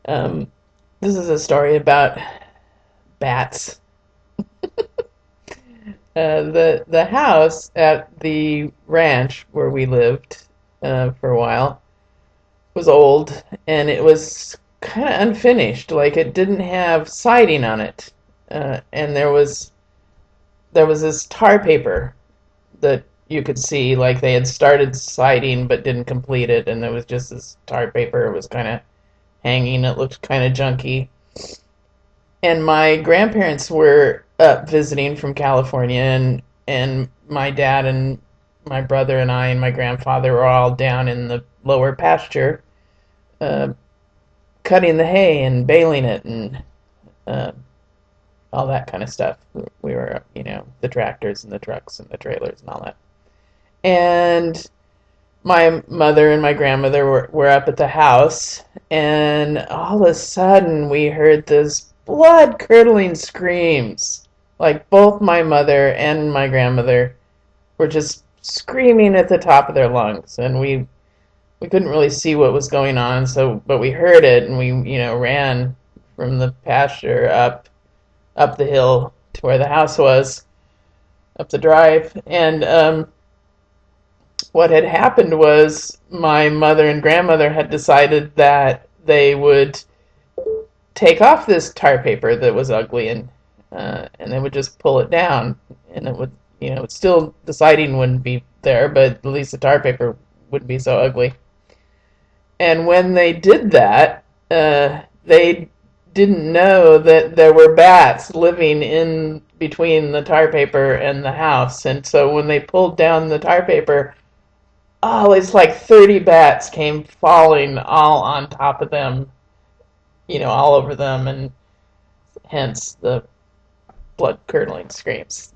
Um, this is a story about bats. The house at the ranch where we lived for a while was old, and it was kind of unfinished. Like it didn't have siding on it, and there was this tar paper that you could see, like they had started siding but didn't complete it, and there was just this tar paper. It was kind of hanging. It looked kind of junky. And my grandparents were up visiting from California, and my dad and my brother and I and my grandfather were all down in the lower pasture, uh, cutting the hay and baling it and uh, all that kind of stuff. We were, the tractors and the trucks and the trailers and all that. And my mother and my grandmother were up at the house, and all of a sudden we heard this blood curdling screams. Like both my mother and my grandmother were just screaming at the top of their lungs, and we couldn't really see what was going on, so but we heard it, and we ran from the pasture up the hill to where the house was, up the drive. And what had happened was my mother and grandmother had decided that they would take off this tar paper that was ugly, and they would just pull it down, and it would, it's still, the siding wouldn't be there, but at least the tar paper wouldn't be so ugly. And when they did that, they didn't know that there were bats living in between the tar paper and the house. And so when they pulled down the tar paper, oh, it's like 30 bats came falling all on top of them, all over them, and hence the blood curdling screams.